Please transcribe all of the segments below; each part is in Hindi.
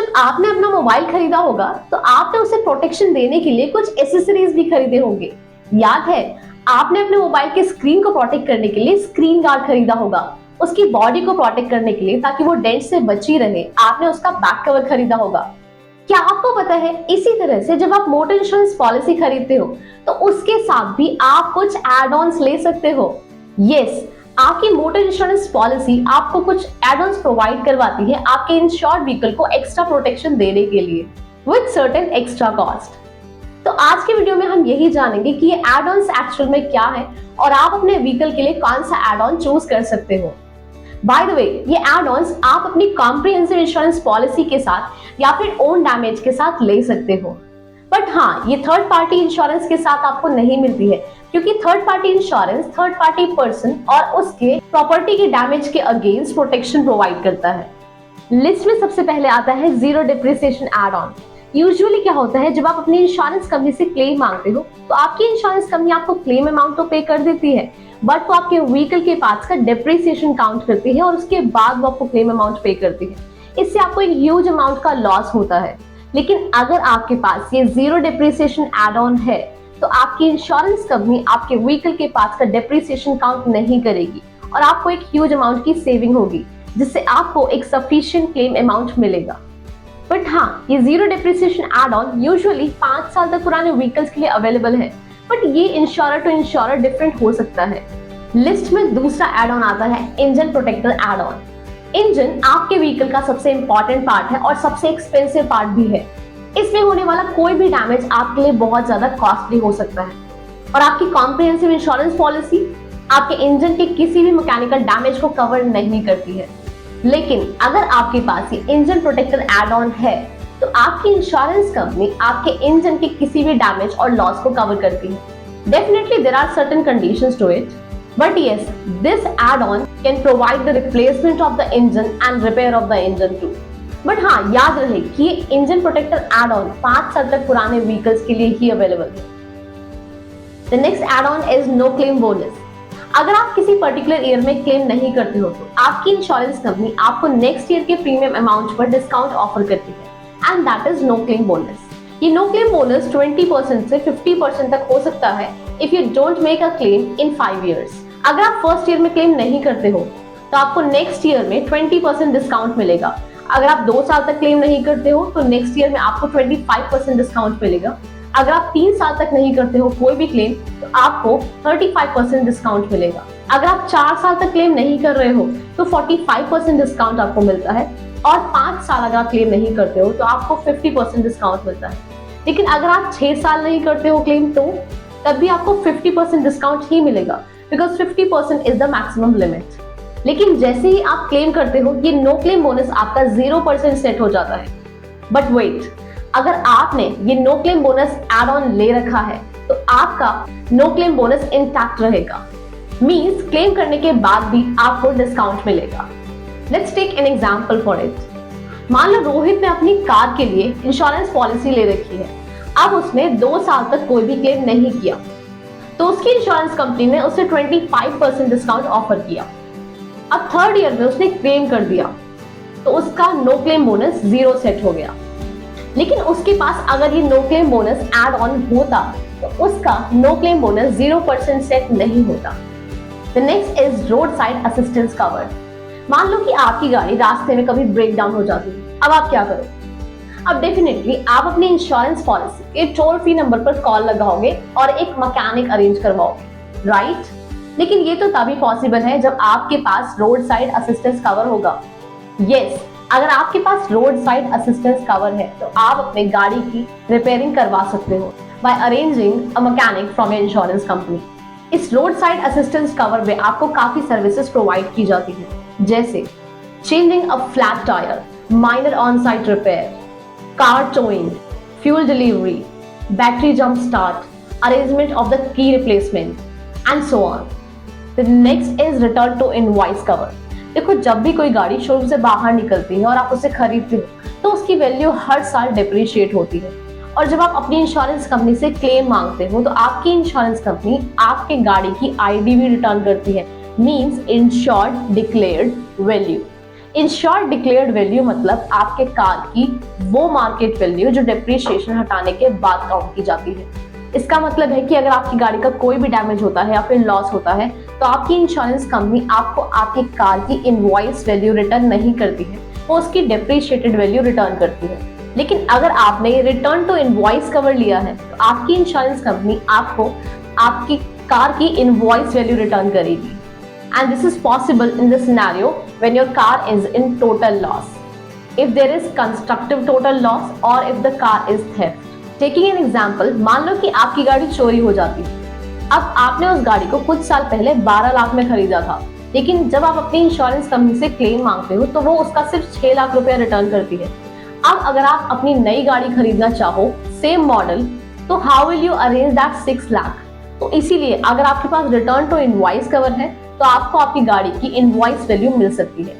जब आपने अपना मोबाइल खरीदा होगा तो आपने उसे प्रोटेक्शन देने के लिए कुछ एसेसरीज भी खरीदे होंगे। याद है, आपने अपने मोबाइल के स्क्रीन को प्रोटेक्ट करने के लिए स्क्रीन गार्ड खरीदा होगा। उसकी बॉडी को प्रोटेक्ट करने के लिए ताकि वो डेंट से बची रहे, आपने उसका बैक कवर खरीदा होगा। क्या आपको पता है, इसी तरह से जब आप मोटर इंश्योरेंस पॉलिसी खरीदते हो तो उसके साथ भी आप कुछ एड ऑन्स ले सकते हो। यस, आपकी मोटर इंश्योरेंस पॉलिसी आपको कुछ एड ऑन्स प्रोवाइड करवाती है आपके इंश्योर्ड व्हीकल को एक्स्ट्रा प्रोटेक्शन देने के लिए विद सर्टेन एक्स्ट्रा कॉस्ट। तो आज के वीडियो में हम यही जानेंगे कि ये एड ऑन्स एक्चुअल में क्या है और आप अपने व्हीकल के लिए कौन सा एड ऑन चूज कर सकते हो। बाय द वे, ये एड ऑन्स आप अपनी कॉम्प्रिहेंसिव इंश्योरेंस पॉलिसी के साथ या फिर ओन डैमेज के साथ ले सकते हो। बट हाँ, ये थर्ड पार्टी इंश्योरेंस के साथ आपको नहीं मिलती है, क्योंकि third party insurance third party person और उसके प्रॉपर्टी के डैमेज के अगेंस्ट प्रोटेक्शन प्रोवाइड करता है। लिस्ट में सबसे पहले आता है zero depreciation add on. Usually क्या होता है, जब आप अपनी इंश्योरेंस कंपनी से क्लेम मांगते हो तो आपकी इंश्योरेंस कंपनी आपको क्लेम अमाउंट तो पे कर देती है, बट वो आपके व्हीकल के पार्ट्स का डिप्रिसिएशन काउंट करती है और उसके बाद वो आपको क्लेम अमाउंट पे करती है। इससे आपको एक ह्यूज अमाउंट का लॉस होता है। लेकिन अगर आपके पास ये जीरो डिप्रिसिएशन एड ऑन है तो आपकी इंश्योरेंस कंपनी आपके व्हीकल के पार्ट्स का डिप्रिसिएशन काउंट नहीं करेगी और आपको एक ह्यूज अमाउंट की सेविंग होगी, जिससे आपको एक सफिशिएंट क्लेम अमाउंट मिलेगा। बट हाँ, ये zero depreciation add on usually 5 साल तक पुराने व्हीकल्स के लिए अवेलेबल है, बट ये इंश्योरर टू इंश्योरर डिफरेंट हो सकता है। लिस्ट में दूसरा एड ऑन आता है engine protector add on. Engine आपके व्हीकल का सबसे इंपॉर्टेंट पार्ट है और सबसे एक्सपेंसिव पार्ट भी है। इसमें होने वाला कोई भी डैमेज आपके लिए बहुत ज्यादा कॉस्टली हो सकता है और आपकी कॉम्प्रिहेंसिव इंश्योरेंस पॉलिसी आपके इंजन के किसी भी मैकेनिकल डैमेज को कवर नहीं करती है। लेकिन अगर आपके पास ये इंजन प्रोटेक्टर एड ऑन है तो आपकी इंश्योरेंस कंपनी आपके इंजन के किसी भी डैमेज और लॉस को कवर करती है। Definitely there are certain conditions to it, but yes, this add-on can provide the replacement of the engine and repair of the engine too. But हाँ, याद रहे कि ये इंजन प्रोटेक्टर एड-ऑन 5 साल तक पुराने व्हीकल्स के लिए ही अवेलेबल है। The next add-on is no claim bonus. अगर आप किसी पर्टिकुलर ईयर में क्लेम नहीं करते हो तो आपकी इंश्योरेंस कंपनी आपको नेक्स्ट ईयर के प्रीमियम अमाउंट पर डिस्काउंट ऑफर करती है, and that is no claim bonus. ये नो क्लेम बोनस 20% से 50% तक हो सकता है if you don't make a claim in 5 years। अगर आप फर्स्ट ईयर में क्लेम नहीं करते हो तो आपको नेक्स्ट ईयर में 20% डिस्काउंट मिलेगा। अगर आप 2 साल तक क्लेम नहीं करते हो तो नेक्स्ट ईयर में आपको 25% डिस्काउंट मिलेगा। अगर आप 3 साल तक नहीं करते हो कोई भी क्लेम तो आपको 35% डिस्काउंट मिलेगा। अगर आप 4 साल तक क्लेम नहीं कर रहे हो तो 45% डिस्काउंट आपको मिलता है, और 5 साल अगर आप क्लेम नहीं करते हो तो आपको 50% डिस्काउंट मिलता है। लेकिन अगर आप 6 साल नहीं करते हो क्लेम तो तब भी आपको 50% डिस्काउंट ही मिलेगा, because 50% is the maximum limit. लेकिन जैसे ही आप क्लेम करते हो ये नो क्लेम बोनस आपका 0% सेट हो जाता है। बट वेट, अगर आपने ये no claim bonus add on ले रखा है तो आपका नो क्लेम बोनस इंटैक्ट रहेगा, मींस क्लेम करने के बाद भी आपको डिस्काउंट मिलेगा। Let's take an example for it. मान लो रोहित ने अपनी कार के लिए इंश्योरेंस पॉलिसी ले रखी है। अब उसने 2 साल तक कोई भी क्लेम नहीं किया तो उसकी इंश्योरेंस कंपनी ने उसे 25% डिस्काउंट ऑफर किया। अब थर्ड ईयर में उसने क्लेम कर दिया तो उसका नो क्लेम बोनस 0 सेट हो गया। लेकिन उसके पास अगर ये no claim bonus add on होता तो उसका नो क्लेम बोनस 0% सेट नहीं होता। The next is road side assistance cover. मान लो कि आपकी गाड़ी रास्ते में कभी ब्रेक डाउन हो जाती है, अब आप क्या करो? अब डेफिनेटली आप अपनी इंश्योरेंस पॉलिसी के टोल फ्री नंबर पर कॉल लगाओगे और एक मैकेनिक अरेंज करवाओगे, राइट? लेकिन ये तो तभी पॉसिबल है जब आपके पास रोड साइड असिस्टेंस कवर होगा। यस, अगर आपके पास रोड साइड असिस्टेंस कवर है तो आप अपने गाड़ी की रिपेयरिंग करवा सकते हो by arranging a mechanic from your insurance company. इस रोड साइड असिस्टेंस कवर में आपको काफी सर्विसेज प्रोवाइड की जाती है, जैसे changing a flat tyre, minor on site repair, car towing, fuel delivery, battery jump start, arrangement of the key replacement, and so on. The next is return to invoice cover. देखो, जब भी कोई गाड़ी शोरूम से बाहर निकलती है और आप उसे खरीदते हो तो उसकी वैल्यू हर साल डिप्रिशिएट होती है, और जब आप अपनी इंश्योरेंस कंपनी से क्लेम मांगते हो तो आपकी इंश्योरेंस कंपनी आपके गाड़ी की आईडी भी रिटर्न करती है, means insured declared value. Insured declared value मतलब आपके कार की वो मार्केट वैल्यू जो डेप्रिसिएशन हटाने के बाद काउंट की जाती है। इसका मतलब है कि अगर आपकी गाड़ी का कोई भी डैमेज होता है या फिर लॉस होता है तो आपकी इंश्योरेंस कंपनी आपको आपकी कार की इनवॉइस वैल्यू रिटर्न नहीं करती है, वो उसकी डेप्रिशिएटेड वैल्यू रिटर्न करती है। लेकिन अगर आपने रिटर्न टू इनवॉइस कवर लिया है तो आपकी इंश्योरेंस कंपनी आपको आपकी कार की इनवॉइस वैल्यू रिटर्न करेगी। And this is possible in the scenario when your car is in total loss, if there is constructive total loss or if the car is theft. Taking an example, मान लो कि आपकी गाड़ी चोरी हो जाती है। अब आपने उस गाड़ी को कुछ साल पहले 12 लाख में खरीदा था, लेकिन जब आप अपनी इंश्योरेंस कंपनी से क्लेम मांगते हो तो वो उसका सिर्फ 6 लाख रुपया रिटर्न करती है। अब अगर आप अपनी नई गाड़ी खरीदना चाहो सेम मॉडल, तो how will you arrange that 6 lakh? तो इसीलिए अगर आपके पास रिटर्न टू इनवॉइस कवर है तो आपको आपकी गाड़ी की इनवॉइस वैल्यू मिल सकती है।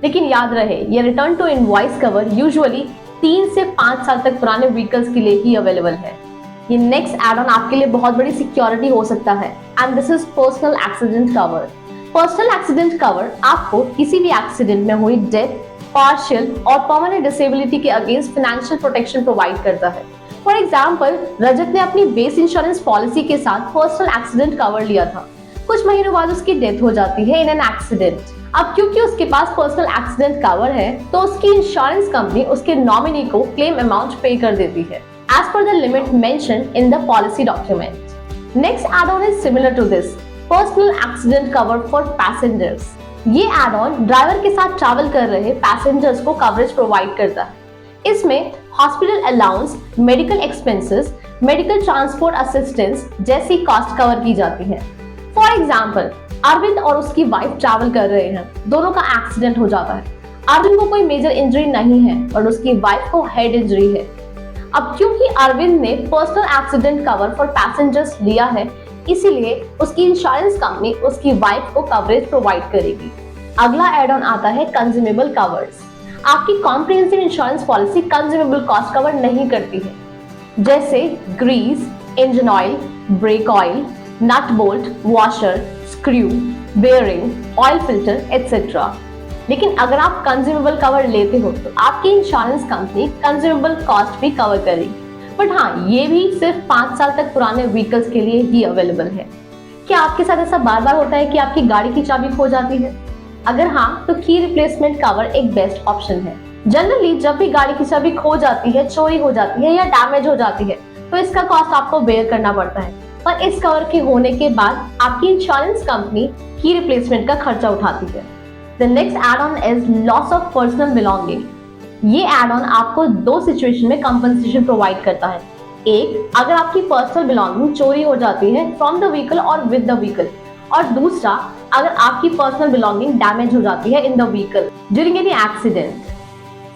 लेकिन याद रहे, ये return to invoice cover usually 3 से 5 साल तक पुराने व्हीकल्स के लिए ही अवेलेबल है। ये नेक्स्ट एड ऑन आपके लिए बहुत बड़ी सिक्योरिटी हो सकता है and this is personal accident cover. Personal accident cover आपको किसी भी एक्सीडेंट में हुई डेथ, पार्शियल और परमानेंट डिसेबिलिटी के अगेंस्ट फाइनेंशियल प्रोटेक्शन प्रोवाइड करता है। फॉर एग्जाम्पल, रजत ने अपनी बेस इंश्योरेंस पॉलिसी के साथ पर्सनल एक्सीडेंट कवर लिया था। कुछ महीनों बाद उसकी डेथ हो जाती है इन एन एक्सीडेंट। अब क्योंकि उसके पास पर्सनल एक्सीडेंट कवर है तो उसकी इंश्योरेंस कंपनी उसके नॉमिनी को क्लेम अमाउंट पे कर देती है as per the limit mentioned in the policy document. Next add on is similar to this, personal accident cover for passengers. ये एड ऑन ड्राइवर के साथ ट्रैवल कर रहे पैसेंजर्स को कवरेज प्रोवाइड करता है। इसमें hospital allowance, medical expenses, medical transport assistance जैसी कॉस्ट कवर की जाती है। फॉर एग्जाम्पल, अरविंद और उसकी वाइफ ट्रैवल कर रहे हैं, दोनों का एक्सीडेंट हो जाता है। अरविंद को कोई मेजर इंजरी नहीं है और उसकी वाइफ को हेड इंजरी है। अब क्योंकि अरविंद ने personal accident cover for passengers लिया है, इसीलिए उसकी इंश्योरेंस कंपनी उसकी वाइफ को कवरेज प्रोवाइड करेगी। अगला एड ऑन आता है कंज्यूमेबल कवर्स। आपकी comprehensive insurance policy consumable cost cover नहीं करती है, जैसे grease, engine oil, brake oil, nut bolt, washer, screw, bearing, oil filter etcetera. लेकिन अगर आप कंज्यूमेबल कवर लेते हो तो आपकी इंश्योरेंस कंपनी कंज्यूमेबल कॉस्ट भी कवर करेगी। बट हाँ, ये भी सिर्फ 5 साल तक पुराने व्हीकल्स के लिए ही अवेलेबल है। क्या आपके साथ ऐसा बार बार होता है कि आपकी गाड़ी की चाबी खो जाती है? अगर हाँ, तो की रिप्लेसमेंट कवर एक बेस्ट ऑप्शन है। जनरली जब भी गाड़ी की चाबी खो जाती है, चोरी हो जाती है या डैमेज हो जाती है तो इसका कॉस्ट आपको बेयर करना पड़ता है, पर इस कवर के होने के बाद आपकी इंश्योरेंस कंपनी की रिप्लेसमेंट का खर्चा उठाती है। The next add on is loss of personal belonging. ये एड ऑन आपको 2 सिचुएशन में कंपनसेशन प्रोवाइड करता है। एक, अगर आपकी पर्सनल बिलोंगिंग चोरी हो जाती है फ्रॉम द व्हीकल और विद द व्हीकल, और दूसरा, अगर आपकी पर्सनल बिलोंगिंग डैमेज हो जाती है in the vehicle during any accident.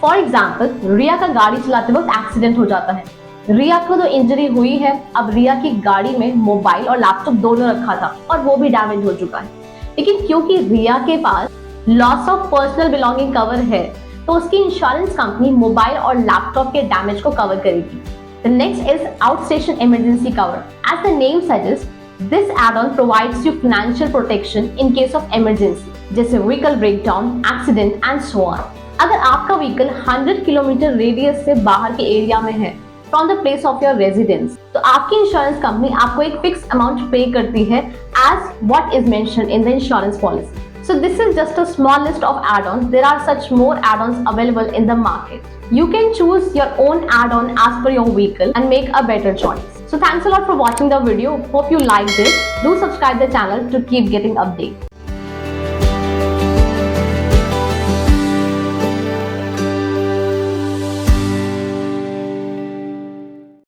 For example, Riya का गाड़ी चलाते वक्त एक्सीडेंट हो जाता है। रिया को तो इंजरी हुई है। अब रिया की गाड़ी में मोबाइल और लैपटॉप दोनों रखा था और वो भी डैमेज हो चुका है। लेकिन क्योंकि रिया के पास loss of personal belonging cover है तो उसकी इंश्योरेंस कंपनी मोबाइल और लैपटॉप के डैमेज को कवर करेगी। The next is outstation emergency cover. As the name suggest, this add on provides you financial protection in case of emergency, जैसे vehicle breakdown, accident and so on. अगर आपका व्हीकल 100 किलोमीटर रेडियस से बाहर के एरिया में है from the place of your residence, तो आपकी इंश्योरेंस कंपनी आपको एक फिक्स अमाउंट पे करती है as what is mentioned in the insurance policy. So this is just a small list of add-ons. There are such more add-ons available in the market. You can choose your own add-on as per your vehicle and make a better choice. So thanks a lot for watching the video. Hope you liked it. Do subscribe the channel to keep getting updates.